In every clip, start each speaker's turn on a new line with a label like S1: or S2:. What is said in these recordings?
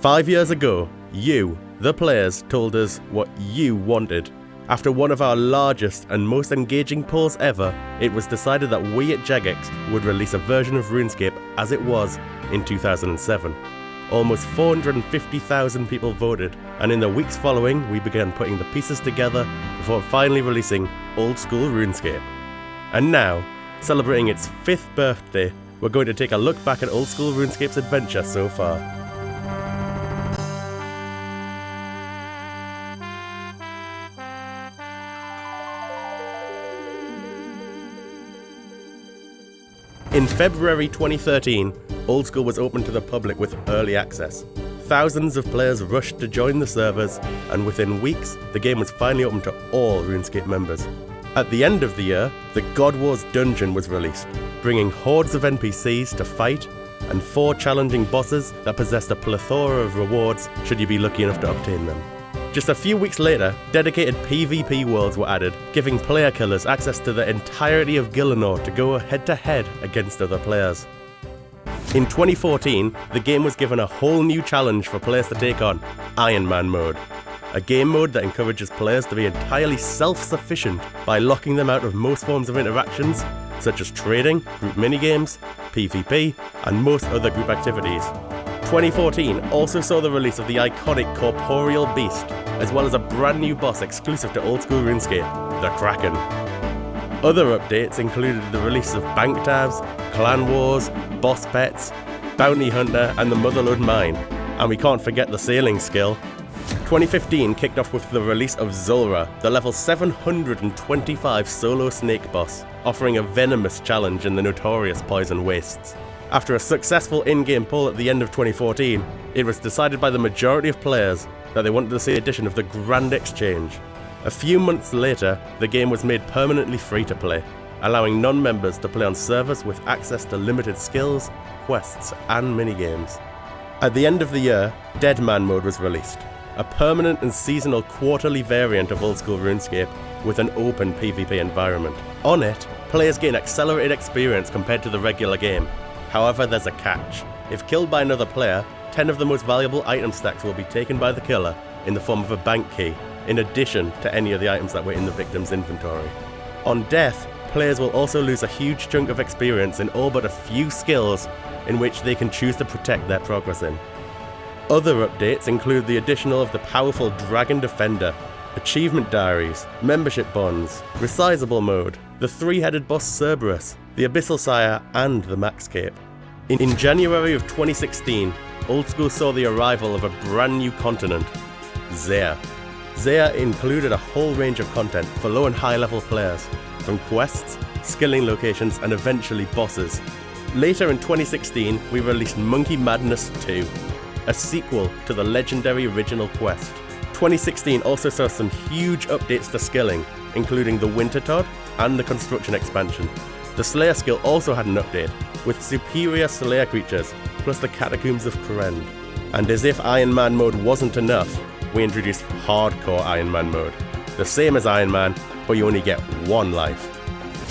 S1: 5 years ago, you, the players, told us what you wanted. After one of our largest and most engaging polls ever, it was decided that we at Jagex would release a version of RuneScape as it was in 2007. Almost 450,000 people voted, and in the weeks following, we began putting the pieces together before finally releasing Old School Runescape. And now, celebrating its 5th birthday, we're going to take a look back at Old School RuneScape's adventure so far. In February 2013, Old School was open to the public with early access. Thousands of players rushed to join the servers, and within weeks, the game was finally open to all RuneScape members. At the end of the year, the God Wars dungeon was released, bringing hordes of NPCs to fight, and 4 challenging bosses that possessed a plethora of rewards should you be lucky enough to obtain them. Just a few weeks later, dedicated PvP worlds were added, giving player killers access to the entirety of Gielinor to go head-to-head against other players. In 2014, the game was given a whole new challenge for players to take on, Ironman Mode, a game mode that encourages players to be entirely self-sufficient by locking them out of most forms of interactions, such as trading, group minigames, PvP, and most other group activities. 2014 also saw the release of the iconic Corporeal Beast, as well as a brand new boss exclusive to Old School RuneScape, the Kraken. Other updates included the release of Bank Tabs, Clan Wars, Boss Pets, Bounty Hunter, and the Motherlode Mine, and we can't forget the sailing skill. 2015 kicked off with the release of Zora, the level 725 solo snake boss, offering a venomous challenge in the notorious Poison Wastes. After a successful in-game poll at the end of 2014, it was decided by the majority of players that they wanted to see the addition of the Grand Exchange. A few months later, the game was made permanently free to play, allowing non-members to play on servers with access to limited skills, quests, and minigames. At the end of the year, Deadman Mode was released, a permanent and seasonal quarterly variant of Old School RuneScape with an open PvP environment. On it, players gain accelerated experience compared to the regular game. However, there's a catch. If killed by another player, 10 of the most valuable item stacks will be taken by the killer in the form of a bank key, in addition to any of the items that were in the victim's inventory. On death, players will also lose a huge chunk of experience in all but a few skills in which they can choose to protect their progress in. Other updates include the addition of the powerful Dragon Defender, achievement diaries, membership bonds, resizable mode, the 3-headed boss Cerberus, the Abyssal Sire, and the Max Cape. In January of 2016, Old School saw the arrival of a brand new continent, Lair. Lair included a whole range of content for low and high level players, from quests, skilling locations, and eventually bosses. Later in 2016, we released Monkey Madness 2, a sequel to the legendary original quest. 2016 also saw some huge updates to skilling, including the Winter Todd and the Construction expansion. The Slayer skill also had an update, with superior Slayer creatures, plus the Catacombs of Krend. And as if Ironman Mode wasn't enough, we introduced Hardcore Ironman Mode. The same as Iron Man, but you only get 1 life.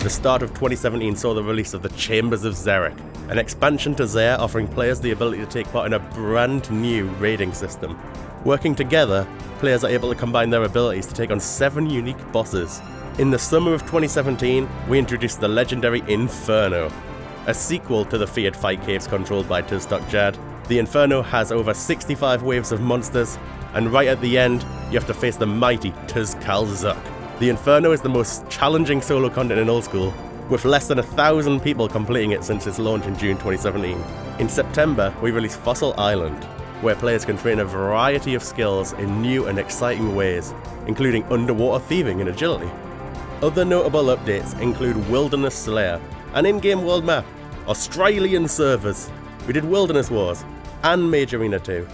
S1: The start of 2017 saw the release of the Chambers of Zurich, an expansion to Lair offering players the ability to take part in a brand new raiding system. Working together, players are able to combine their abilities to take on 7 unique bosses. In the summer of 2017, we introduced the legendary Inferno, a sequel to the feared fight caves controlled by Tuztok-Jad. The Inferno has over 65 waves of monsters, and right at the end, you have to face the mighty Tuz-Kal-Zuk. The Inferno is the most challenging solo content in Old School, with less than 1,000 people completing it since its launch in June 2017. In September, we released Fossil Island, where players can train a variety of skills in new and exciting ways, including underwater thieving and agility. Other notable updates include Wilderness Slayer, an in-game world map, Australian servers, we did Wilderness Wars, and Mage Arena 2.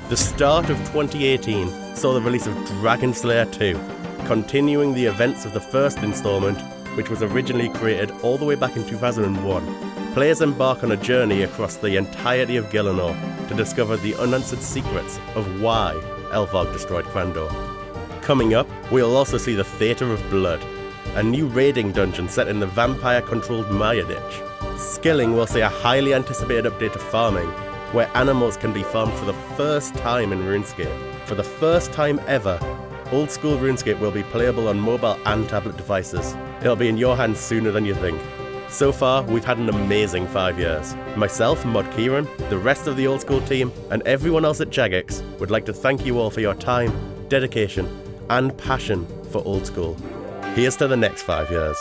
S1: The start of 2018 saw the release of Dragon Slayer 2, continuing the events of the first installment, which was originally created all the way back in 2001. Players embark on a journey across the entirety of Gielinor to discover the unanswered secrets of why Elvarg destroyed Kvandor. Coming up, we'll also see the Theatre of Blood, a new raiding dungeon set in the vampire-controlled Maya Ditch. Skilling will see a highly anticipated update to farming, where animals can be farmed for the first time in RuneScape. For the first time ever, Old School RuneScape will be playable on mobile and tablet devices. It'll be in your hands sooner than you think. So far, we've had an amazing 5 years. Myself, Mod Kieran, the rest of the Old School team, and everyone else at Jagex would like to thank you all for your time, dedication, and passion for Old School. Here's to the next 5 years.